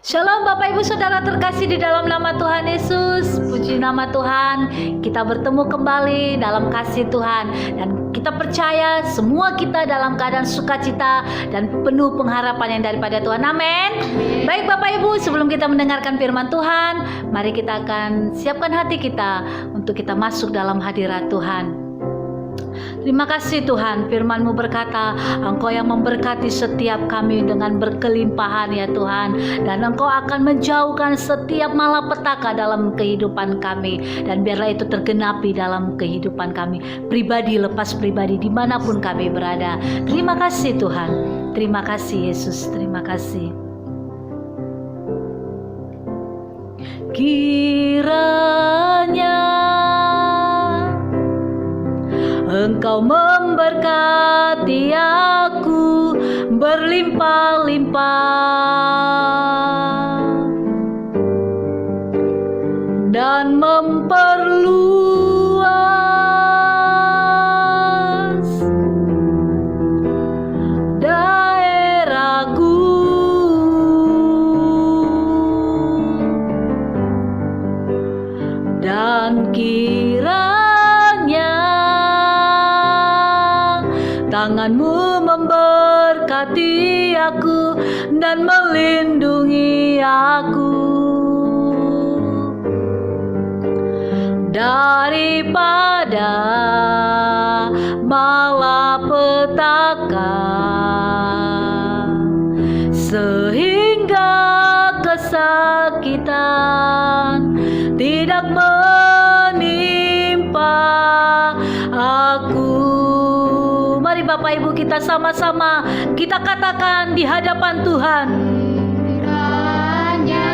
Shalom Bapak Ibu Saudara terkasih di dalam nama Tuhan Yesus. Puji nama Tuhan, kita bertemu kembali dalam kasih Tuhan. Dan kita percaya semua kita dalam keadaan sukacita dan penuh pengharapan yang daripada Tuhan. Amin. Baik Bapak Ibu, sebelum kita mendengarkan firman Tuhan, mari kita akan siapkan hati kita untuk kita masuk dalam hadirat Tuhan. Terima kasih Tuhan, firman-Mu berkata, Engkau yang memberkati setiap kami dengan berkelimpahan ya Tuhan. Dan Engkau akan menjauhkan setiap malapetaka dalam kehidupan kami. Dan biarlah itu tergenapi dalam kehidupan kami, pribadi lepas pribadi, dimanapun kami berada. Terima kasih Tuhan, terima kasih Yesus, terima kasih. Kiranya Engkau memberkati aku berlimpah-limpah dan memperluas daerahku, dan kiranya tangan-Mu memberkati aku dan melindungi aku daripada malapetaka, sehingga kesakitan tidak menimpa aku. Mari Bapak Ibu kita sama-sama kita katakan di hadapan Tuhan. Kiranya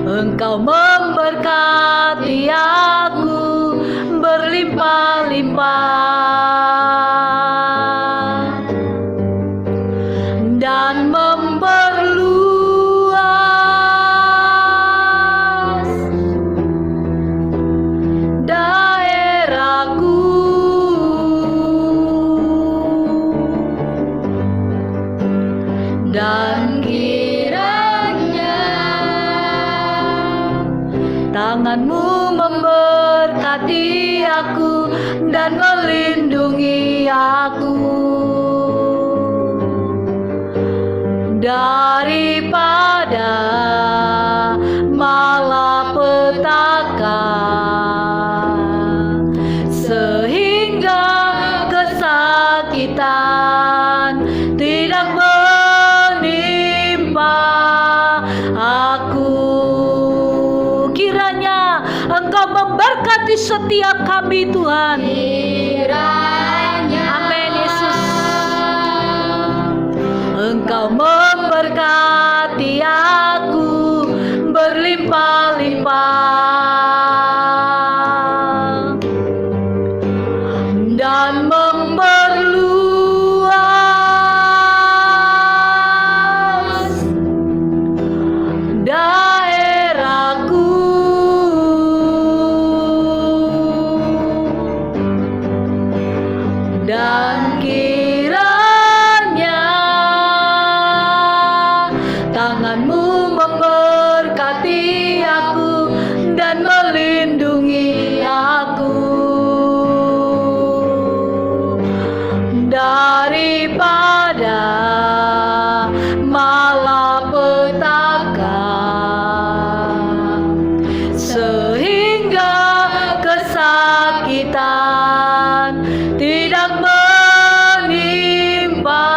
Engkau memberkati aku berlimpah-limpah dan memperluas daerahku, dan kiranya tangan-Mu memberkati aku dan melindungi aku daripada malapetaka, sehingga kesakitan tidak menimpa aku. Kiranya Engkau memberkati setiap kami Tuhan. Kiranya. Amin Yesus. Engkau memberkati aku berlimpah-limpah dan memperluas daerahku, dan kiranya tangan-Mu memberkati aku dan melindungi aku daripada malapetaka, sehingga kesakitan tidak menimpa.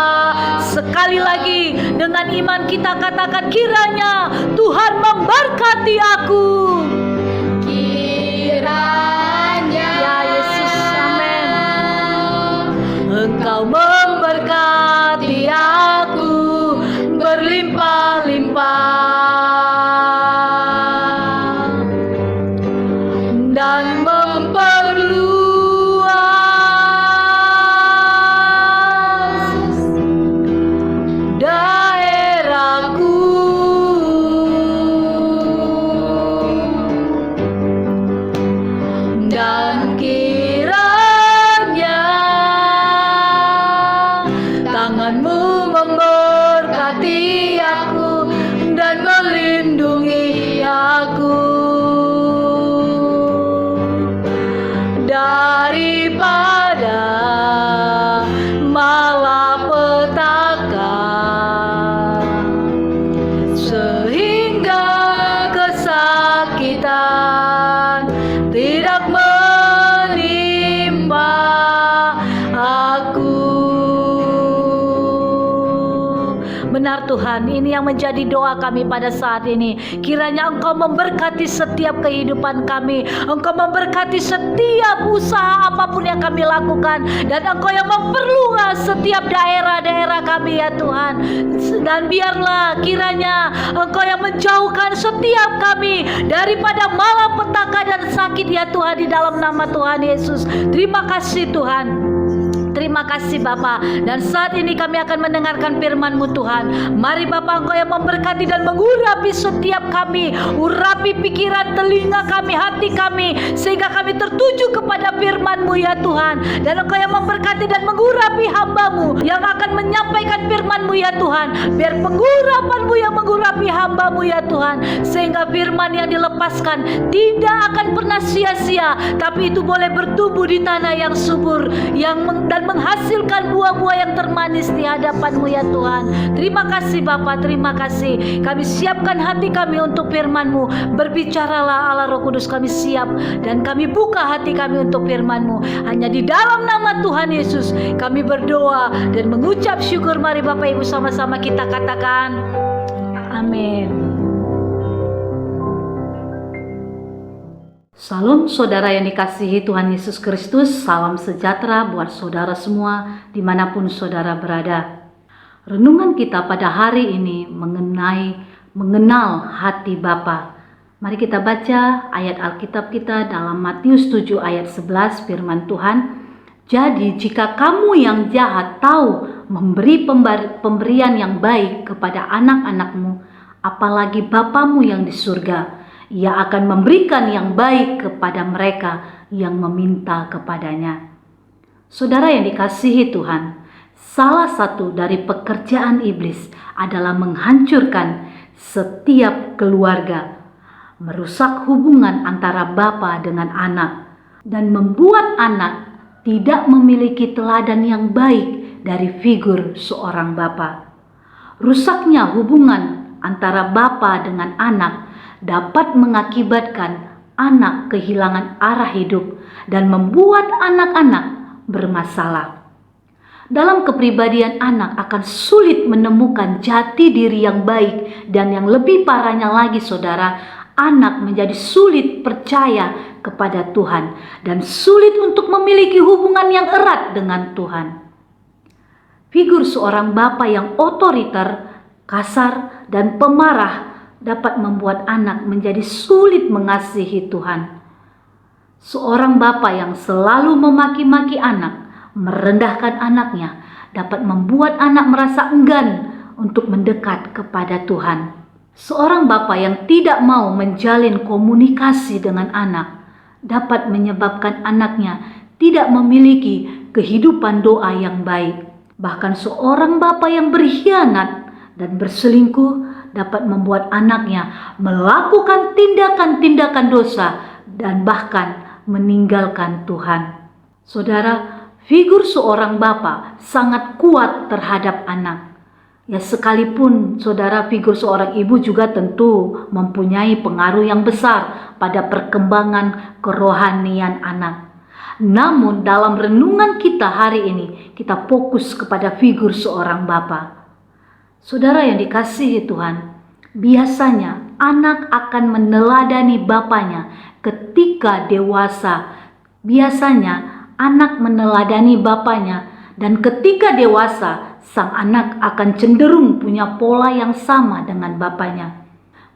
Sekali lagi dengan iman kita katakan, kiranya Tuhan memberkati aku. Kiranya. Ya Yesus, amin. Engkau memberkati aku berlimpah-limpah dan memperluas daerahku, dan kiranya Benar Tuhan, ini yang menjadi doa kami pada saat ini. Kiranya Engkau memberkati setiap kehidupan kami, Engkau memberkati setiap usaha apapun yang kami lakukan, dan Engkau yang memperluas setiap daerah-daerah kami ya Tuhan. Dan biarlah kiranya Engkau yang menjauhkan setiap kami daripada malapetaka dan sakit ya Tuhan, di dalam nama Tuhan Yesus. Terima kasih Tuhan. Terima kasih Bapa. Dan saat ini kami akan mendengarkan firman-Mu Tuhan. Mari Bapa, Engkau yang memberkati dan mengurapi setiap kami. Urapi pikiran, telinga kami, hati kami, sehingga kami tertuju kepada firman-Mu ya Tuhan. Dan Engkau yang memberkati dan mengurapi hamba-Mu yang akan menyampaikan firman-Mu ya Tuhan. Biar pengurapan-Mu yang mengurapi hamba-Mu ya Tuhan, sehingga firman yang dilepaskan tidak akan pernah sia-sia, tapi itu boleh bertumbuh di tanah yang subur, dan menghasilkan buah-buah yang termanis di hadapan-Mu ya Tuhan. Terima kasih Bapa, terima kasih. Kami siapkan hati kami untuk firman-Mu. Berbicaralah Allah Roh Kudus, kami siap, dan kami buka hati kami untuk firman-Mu. Hanya di dalam nama Tuhan Yesus kami berdoa dan mengucap syukur. Mari Bapak Ibu sama-sama kita katakan amin. Salam saudara yang dikasihi Tuhan Yesus Kristus. Salam sejahtera buat saudara semua dimanapun saudara berada. Renungan kita pada hari ini mengenal hati Bapa. Mari kita baca ayat Alkitab kita dalam Matius 7 ayat 11, firman Tuhan. Jadi jika kamu yang jahat tahu memberi pemberian yang baik kepada anak-anakmu, apalagi Bapamu yang di surga, Ia akan memberikan yang baik kepada mereka yang meminta kepadanya. Saudara yang dikasihi Tuhan, salah satu dari pekerjaan iblis adalah menghancurkan setiap keluarga, merusak hubungan antara bapa dengan anak, dan membuat anak tidak memiliki teladan yang baik dari figur seorang bapa. Rusaknya hubungan antara bapa dengan anak dapat mengakibatkan anak kehilangan arah hidup dan membuat anak-anak bermasalah. Dalam kepribadian anak akan sulit menemukan jati diri yang baik, dan yang lebih parahnya lagi saudara, anak menjadi sulit percaya kepada Tuhan dan sulit untuk memiliki hubungan yang erat dengan Tuhan. Figur seorang bapa yang otoriter, kasar, dan pemarah dapat membuat anak menjadi sulit mengasihi Tuhan. Seorang bapa yang selalu memaki-maki anak, merendahkan anaknya, dapat membuat anak merasa enggan untuk mendekat kepada Tuhan. Seorang bapa yang tidak mau menjalin komunikasi dengan anak dapat menyebabkan anaknya tidak memiliki kehidupan doa yang baik. Bahkan seorang bapa yang berkhianat dan berselingkuh dapat membuat anaknya melakukan tindakan-tindakan dosa dan bahkan meninggalkan Tuhan. Saudara, figur seorang bapa sangat kuat terhadap anak. Ya, sekalipun saudara, figur seorang ibu juga tentu mempunyai pengaruh yang besar pada perkembangan kerohanian anak. Namun dalam renungan kita hari ini, kita fokus kepada figur seorang bapa. Saudara yang dikasihi Tuhan, biasanya anak akan meneladani bapanya ketika dewasa. Biasanya anak meneladani bapanya, dan ketika dewasa sang anak akan cenderung punya pola yang sama dengan bapanya.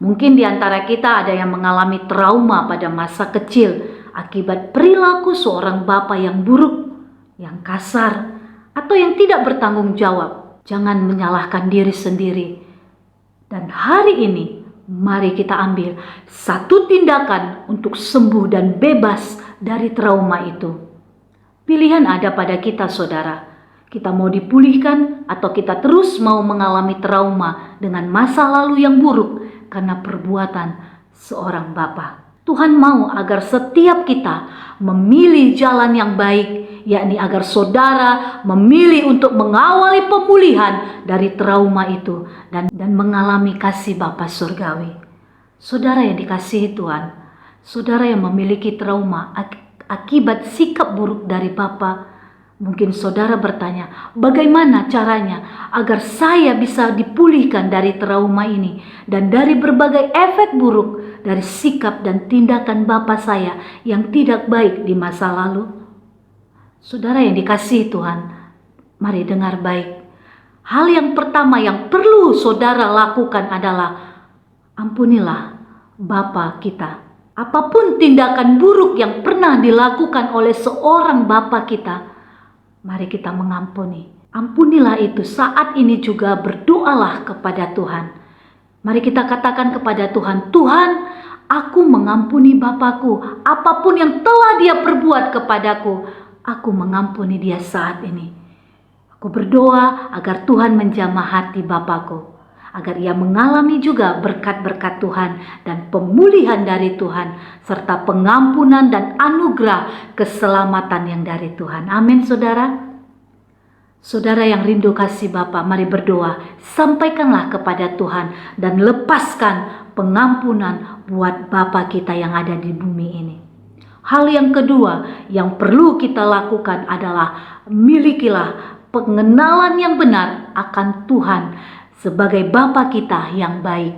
Mungkin di antara kita ada yang mengalami trauma pada masa kecil akibat perilaku seorang bapa yang buruk, yang kasar, atau yang tidak bertanggung jawab. Jangan menyalahkan diri sendiri. Dan hari ini mari kita ambil satu tindakan untuk sembuh dan bebas dari trauma itu. Pilihan ada pada kita saudara. Kita mau dipulihkan atau kita terus mau mengalami trauma dengan masa lalu yang buruk karena perbuatan seorang bapa. Tuhan mau agar setiap kita memilih jalan yang baik, yakni agar saudara memilih untuk mengawali pemulihan dari trauma itu dan mengalami kasih Bapa surgawi. Saudara yang dikasihi Tuhan, saudara yang memiliki trauma akibat sikap buruk dari Bapa, Mungkin saudara bertanya, bagaimana caranya agar saya bisa dipulihkan dari trauma ini dan dari berbagai efek buruk dari sikap dan tindakan Bapa saya yang tidak baik di masa lalu? Saudara yang dikasihi Tuhan, mari dengar baik. Hal yang pertama yang perlu saudara lakukan adalah ampunilah Bapa kita. Apapun tindakan buruk yang pernah dilakukan oleh seorang Bapa kita, mari kita mengampuni. Ampunilah itu. Saat ini juga berdoalah kepada Tuhan. Mari kita katakan kepada Tuhan, Tuhan, aku mengampuni Bapakku. Apapun yang telah dia perbuat kepadaku, aku mengampuni dia saat ini. Aku berdoa agar Tuhan menjamah hati Bapakku, agar ia mengalami juga berkat-berkat Tuhan dan pemulihan dari Tuhan, serta pengampunan dan anugerah keselamatan yang dari Tuhan. Amin, saudara. Saudara yang rindu kasih Bapa, mari berdoa, sampaikanlah kepada Tuhan dan lepaskan pengampunan buat Bapa kita yang ada di bumi ini. Hal yang kedua yang perlu kita lakukan adalah milikilah pengenalan yang benar akan Tuhan sebagai Bapa kita yang baik.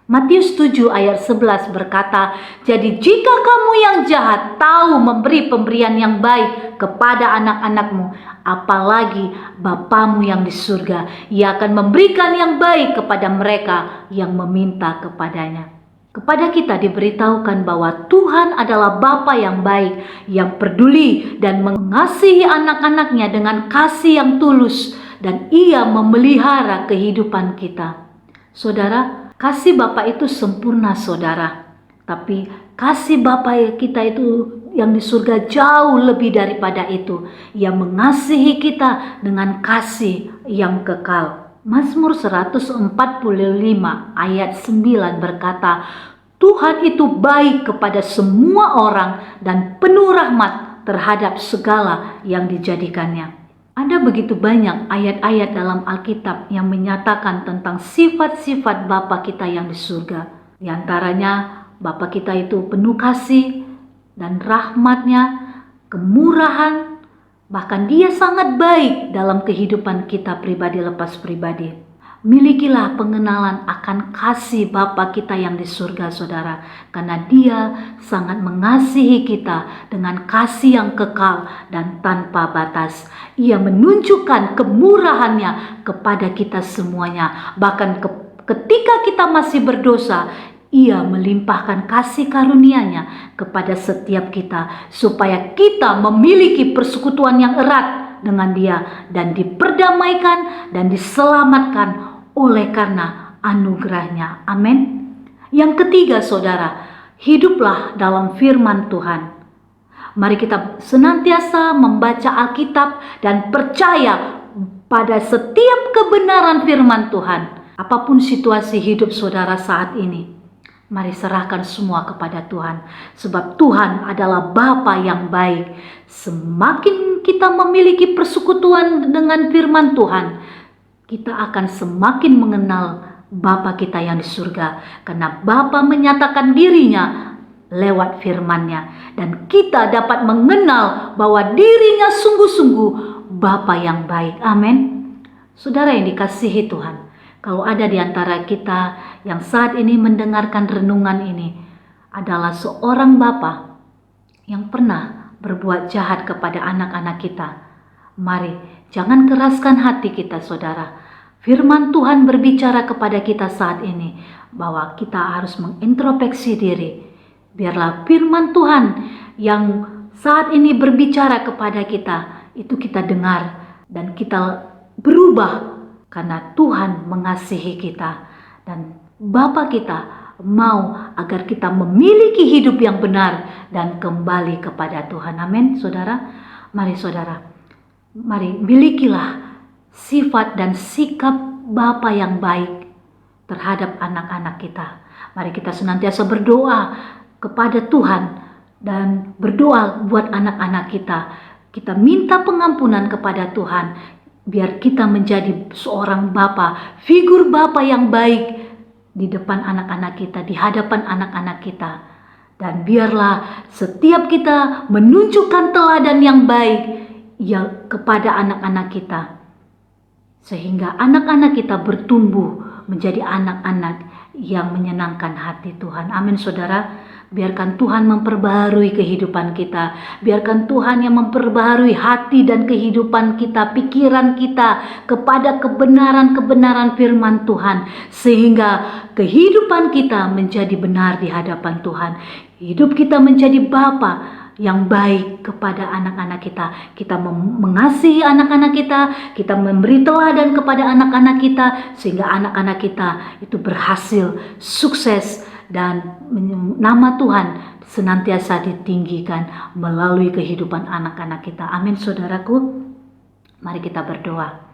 Matius 7 ayat 11 berkata, jadi jika kamu yang jahat tahu memberi pemberian yang baik kepada anak-anakmu, apalagi Bapamu yang di surga, ia akan memberikan yang baik kepada mereka yang meminta kepadanya. Kepada kita diberitahukan bahwa Tuhan adalah Bapa yang baik, yang peduli dan mengasihi anak-anaknya dengan kasih yang tulus, dan ia memelihara kehidupan kita. Saudara, kasih Bapa itu sempurna, saudara. Tapi kasih Bapa kita itu yang di surga jauh lebih daripada itu. Ia mengasihi kita dengan kasih yang kekal. Mazmur 145 ayat 9 berkata, Tuhan itu baik kepada semua orang dan penuh rahmat terhadap segala yang dijadikannya. Ada begitu banyak ayat-ayat dalam Alkitab yang menyatakan tentang sifat-sifat Bapa kita yang di surga. Di antaranya Bapa kita itu penuh kasih dan rahmatnya, kemurahan, bahkan dia sangat baik dalam kehidupan kita pribadi lepas pribadi. Milikilah pengenalan akan kasih Bapa kita yang di surga, saudara, karena dia sangat mengasihi kita dengan kasih yang kekal dan tanpa batas. Ia menunjukkan kemurahannya kepada kita semuanya. Bahkan ketika kita masih berdosa, ia melimpahkan kasih karunia-Nya kepada setiap kita, supaya kita memiliki persekutuan yang erat dengan Dia dan diperdamaikan dan diselamatkan oleh karena anugerah-Nya. Amin. Yang ketiga, saudara, hiduplah dalam firman Tuhan. Mari kita senantiasa membaca Alkitab dan percaya pada setiap kebenaran firman Tuhan. Apapun situasi hidup saudara saat ini, mari serahkan semua kepada Tuhan. Sebab Tuhan adalah Bapa yang baik. Semakin kita memiliki persekutuan dengan firman Tuhan, kita akan semakin mengenal Bapa kita yang di surga. Karena Bapa menyatakan dirinya lewat firman-Nya. Dan kita dapat mengenal bahwa dirinya sungguh-sungguh Bapa yang baik. Amin. Saudara yang dikasihi Tuhan, kalau ada di antara kita yang saat ini mendengarkan renungan ini adalah seorang Bapa yang pernah berbuat jahat kepada anak-anak kita, mari jangan keraskan hati kita, saudara. Firman Tuhan berbicara kepada kita saat ini bahwa kita harus mengintrospeksi diri. Biarlah firman Tuhan yang saat ini berbicara kepada kita, itu kita dengar dan kita berubah karena Tuhan mengasihi kita. Dan Bapa kita mau agar kita memiliki hidup yang benar dan kembali kepada Tuhan. Amin, saudara. Mari saudara, mari milikilah sifat dan sikap Bapa yang baik terhadap anak-anak kita. Mari kita senantiasa berdoa kepada Tuhan dan berdoa buat anak-anak kita. Kita minta pengampunan kepada Tuhan, biar kita menjadi seorang Bapa, figur Bapa yang baik di depan anak-anak kita, di hadapan anak-anak kita. Dan biarlah setiap kita menunjukkan teladan yang baik, yang kepada anak-anak kita, sehingga anak-anak kita bertumbuh menjadi anak-anak yang menyenangkan hati Tuhan. Amin saudara. Biarkan Tuhan memperbaharui kehidupan kita. Biarkan Tuhan yang memperbaharui hati dan kehidupan kita, pikiran kita kepada kebenaran-kebenaran firman Tuhan. Sehingga kehidupan kita menjadi benar di hadapan Tuhan. Hidup kita menjadi Bapa yang baik kepada anak-anak kita. Kita mengasihi anak-anak kita memberi teladan kepada anak-anak kita, sehingga anak-anak kita itu berhasil, sukses, dan nama Tuhan senantiasa ditinggikan melalui kehidupan anak-anak kita. Amin saudaraku. Mari kita berdoa.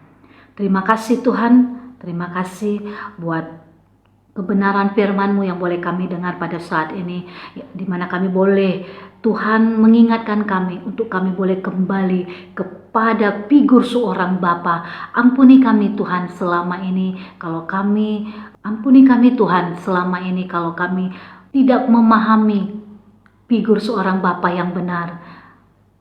Terima kasih Tuhan, terima kasih buat kebenaran firman-Mu yang boleh kami dengar pada saat ini, di mana kami boleh, Tuhan mengingatkan kami untuk kami boleh kembali kepada figur seorang Bapa. Ampuni kami Tuhan selama ini kalau kami, ampuni kami Tuhan selama ini kalau kami tidak memahami figur seorang Bapa yang benar.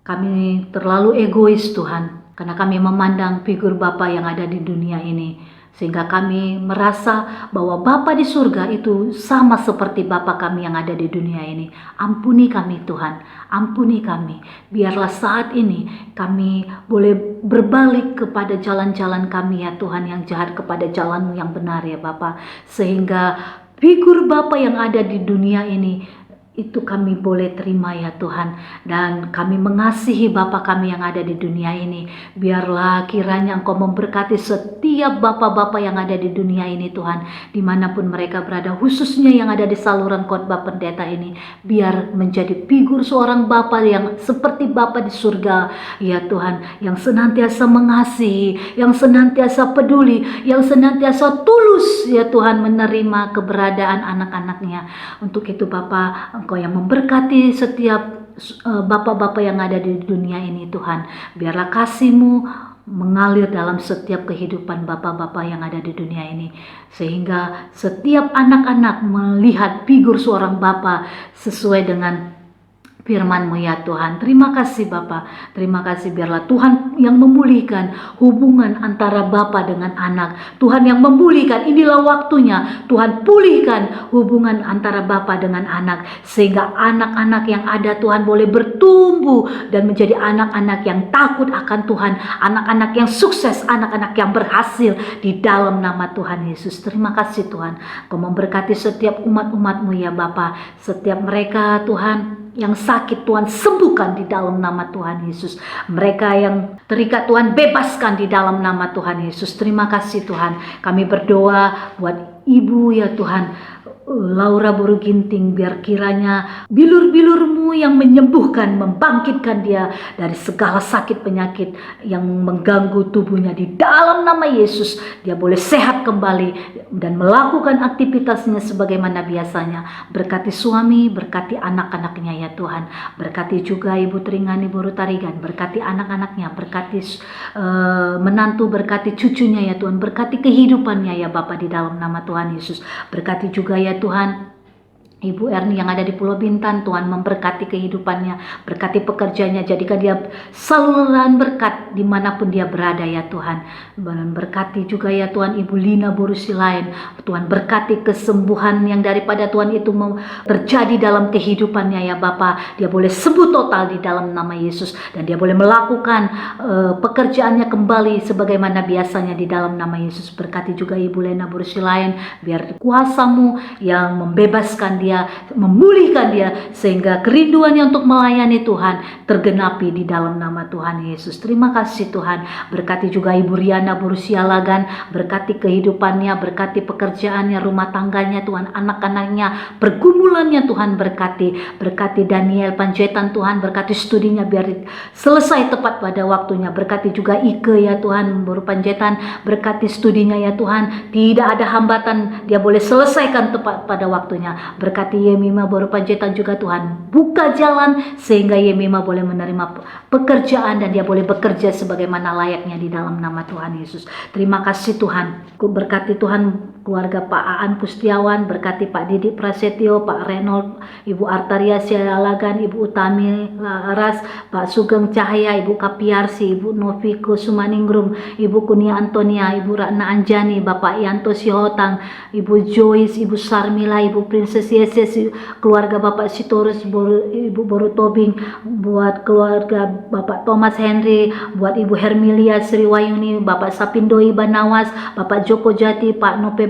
Kami terlalu egois Tuhan, karena kami memandang figur Bapa yang ada di dunia ini, sehingga kami merasa bahwa Bapa di surga itu sama seperti Bapa kami yang ada di dunia ini. Ampuni kami Tuhan, ampuni kami. Biarlah saat ini kami boleh berbalik kepada jalan-jalan kami ya Tuhan yang jahat, kepada jalan-Mu yang benar ya Bapa. Sehingga figur Bapa yang ada di dunia ini itu kami boleh terima ya Tuhan, dan kami mengasihi Bapa kami yang ada di dunia ini. Biarlah kiranya Engkau memberkati setiap Bapa-Bapa yang ada di dunia ini Tuhan, dimanapun mereka berada, khususnya yang ada di saluran khotbah pendeta ini. Biar menjadi figur seorang Bapa yang seperti Bapa di surga ya Tuhan, yang senantiasa mengasihi, yang senantiasa peduli, yang senantiasa tulus ya Tuhan menerima keberadaan anak-anaknya. Untuk itu Bapa, Engkau yang memberkati setiap Bapa-Bapa yang ada di dunia ini Tuhan. Biarlah kasih-Mu mengalir dalam setiap kehidupan Bapa-Bapa yang ada di dunia ini, sehingga setiap anak-anak melihat figur seorang Bapa sesuai dengan firman-Mu ya Tuhan. Terima kasih Bapa, terima kasih. Biarlah Tuhan yang memulihkan hubungan antara Bapa dengan anak. Tuhan yang memulihkan, inilah waktunya Tuhan pulihkan hubungan antara Bapa dengan anak, sehingga anak-anak yang ada Tuhan boleh bertumbuh dan menjadi anak-anak yang takut akan Tuhan, anak-anak yang sukses, anak-anak yang berhasil di dalam nama Tuhan Yesus. Terima kasih Tuhan, Kau memberkati setiap umat-umat-Mu ya Bapa. Setiap mereka Tuhan yang sakit Tuhan sembuhkan di dalam nama Tuhan Yesus. Mereka yang terikat Tuhan bebaskan di dalam nama Tuhan Yesus. Terima kasih Tuhan. Kami berdoa buat Ibu ya Tuhan Laura Boru Ginting, biar kiranya bilur-bilur-Mu yang menyembuhkan, membangkitkan dia dari segala sakit penyakit yang mengganggu tubuhnya di dalam nama Yesus. Dia boleh sehat kembali dan melakukan aktivitasnya sebagaimana biasanya. Berkati suami, berkati anak-anaknya ya Tuhan. Berkati juga Ibu Tringani Boru Tarigan, berkati anak-anaknya, berkati menantu, berkati cucunya ya Tuhan. Berkati kehidupannya ya Bapa di dalam nama Tuhan Yesus. Berkati juga ya Tuhan Ibu Erni yang ada di Pulau Bintan. Tuhan memberkati kehidupannya, berkati pekerjaannya, jadikan dia saluran berkat dimanapun dia berada ya Tuhan. Dan berkati juga ya Tuhan Ibu Lina Boru Silain. Tuhan berkati kesembuhan yang daripada Tuhan itu terjadi dalam kehidupannya ya Bapa. Dia boleh sembuh total di dalam nama Yesus, dan dia boleh melakukan pekerjaannya kembali sebagaimana biasanya di dalam nama Yesus. Berkati juga Ibu Lena Boru Silain, biar kuasa-Mu yang membebaskan dia, memulihkan dia, sehingga kerinduannya untuk melayani Tuhan tergenapi di dalam nama Tuhan Yesus. Terima kasih Tuhan. Berkati juga Ibu Riana Boru Sialagan, berkati kehidupannya, berkati pekerjaannya, rumah tangganya Tuhan, anak-anaknya, pergumulannya Tuhan berkati. Berkati Daniel Panjaitan Tuhan, berkati studinya biar selesai tepat pada waktunya. Berkati juga Ike ya Tuhan Boru Panjaitan, berkati studinya ya Tuhan, tidak ada hambatan, dia boleh selesaikan tepat pada waktunya. Berkati Yemima Boru Panjaitan juga Tuhan, buka jalan sehingga Yemima boleh menerima pekerjaan dan dia boleh bekerja sebagaimana layaknya di dalam nama Tuhan Yesus. Terima kasih Tuhan. Berkati Tuhan keluarga Pak Aan Pustiawan, berkati Pak Didik Prasetyo, Pak Renold, Ibu Artaria Sialagan, Ibu Utami Laras, Pak Sugeng Cahaya, Ibu Kapiarsi, Ibu Novi Kusumaningrum, Ibu Kunia Antonia, Ibu Ratna Anjani, Bapak Yanto Sihotang, Ibu Joyce, Ibu Sarmila, Ibu Princess Yeses, keluarga Bapak Sitorus, Ibu Boru Tobing, buat keluarga Bapak Thomas Henry, buat Ibu Hermilia Sriwayuni, Bapak Sapindoi Banawas, Bapak Joko Jati, Pak Nope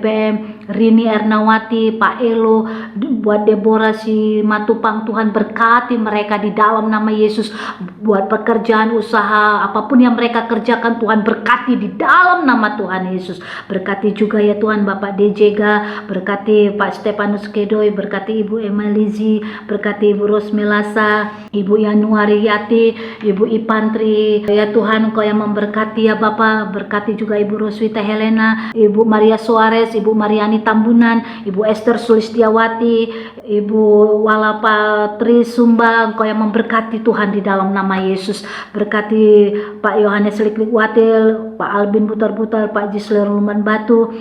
Rini Ernawati, Pak Elo, buat Deborah si Matupang, Tuhan berkati mereka di dalam nama Yesus. Buat pekerjaan usaha apapun yang mereka kerjakan, Tuhan berkati di dalam nama Tuhan Yesus. Berkati juga ya Tuhan Bapak Dejega, berkati Pak Stefanus Kedoy, berkati Ibu Emalizi, berkati Ibu Rosmelasa, Ibu Yanuari Yati, Ibu Ipantri. Ya Tuhan, Engkau yang memberkati ya Bapak. Berkati juga Ibu Roswita Helena, Ibu Maria Suarez, Ibu Mariani Tambunan, Ibu Esther Sulistiawati, Ibu Walapa Tri Sumba. Engkau yang memberkati Tuhan di dalam nama Yesus. Berkati Pak Yohanes Liklik Watil, Pak Albin Butar-Butar, Pak Jisler Luman Batu.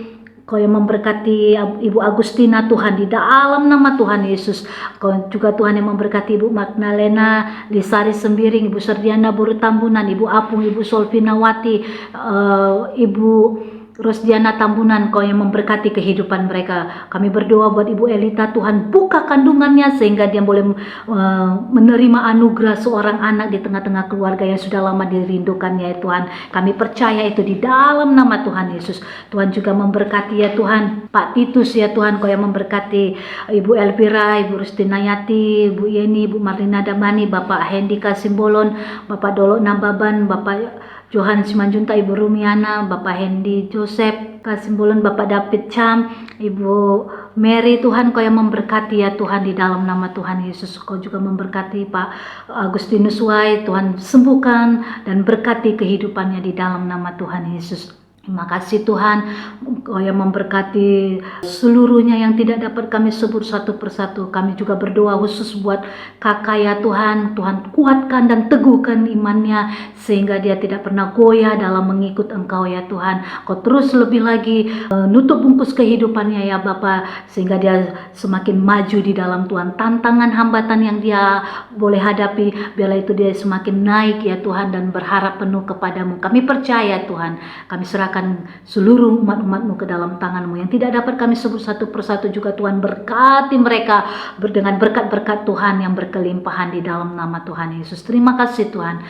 Kau yang memberkati Ibu Agustina Tuhan di dalam nama Tuhan Yesus. Kau juga Tuhan yang memberkati Ibu Magdalena Lisari Sembiring, Ibu Serdiana Buru Tambunan, Ibu Apung, Ibu Solvinawati, Ibu Rosdiana Tambunan. Kau yang memberkati kehidupan mereka. Kami berdoa buat Ibu Elita, Tuhan buka kandungannya sehingga dia boleh menerima anugerah seorang anak di tengah-tengah keluarga yang sudah lama dirindukannya ya Tuhan. Kami percaya itu di dalam nama Tuhan Yesus. Tuhan juga memberkati ya Tuhan Pak Titus ya Tuhan. Kau yang memberkati Ibu Elvira, Ibu Rustinayati, Ibu Yeni, Ibu Marlina Damani, Bapak Hendika Simbolon, Bapak Dolok Nambaban, Bapak Johan Simanjunta, Ibu Rumiana, Bapak Hendy Joseph Kasimbulan, Bapak David Cham, Ibu Mary. Tuhan Kau yang memberkati ya Tuhan di dalam nama Tuhan Yesus. Kau juga memberkati Pak Agustinus Wai, Tuhan sembuhkan dan berkati kehidupannya di dalam nama Tuhan Yesus. Terima kasih Tuhan, Kau yang memberkati seluruhnya yang tidak dapat kami sebut satu persatu. Kami juga berdoa khusus buat kakak ya Tuhan. Tuhan kuatkan dan teguhkan imannya sehingga dia tidak pernah goyah dalam mengikut Engkau ya Tuhan. Kau terus lebih lagi nutup bungkus kehidupannya ya Bapa, sehingga dia semakin maju di dalam Tuhan. Tantangan hambatan yang dia boleh hadapi, biarlah itu dia semakin naik ya Tuhan dan berharap penuh kepadamu. Kami percaya Tuhan, kami serahkan seluruh umat-umat-Mu ke dalam tangan-Mu. Yang tidak dapat kami sebut satu persatu juga Tuhan berkati mereka dengan berkat-berkat Tuhan yang berkelimpahan di dalam nama Tuhan Yesus. Terima kasih Tuhan.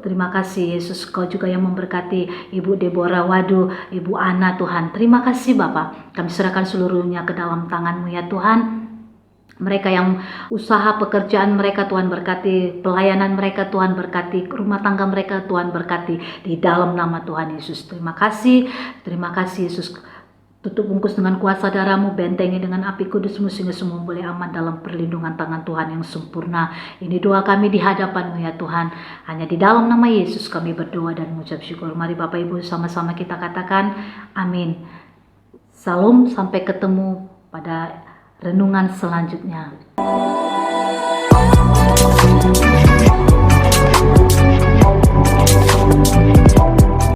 Terima kasih Yesus. Kau juga yang memberkati Ibu Deborah Wadu, Ibu Ana Tuhan. Terima kasih Bapak. Kami serahkan seluruhnya ke dalam tangan-Mu ya Tuhan. Mereka yang usaha pekerjaan mereka Tuhan berkati, pelayanan mereka Tuhan berkati, rumah tangga mereka Tuhan berkati di dalam nama Tuhan Yesus. Terima kasih Yesus. Tutup bungkus dengan kuasa darah-Mu, bentengi dengan api kudus-Mu sehingga semua boleh aman dalam perlindungan tangan Tuhan yang sempurna. Ini doa kami di hadapan-Mu ya Tuhan. Hanya di dalam nama Yesus kami berdoa dan mengucap syukur. Mari Bapak Ibu sama-sama kita katakan amin. Salam, sampai ketemu pada renungan selanjutnya.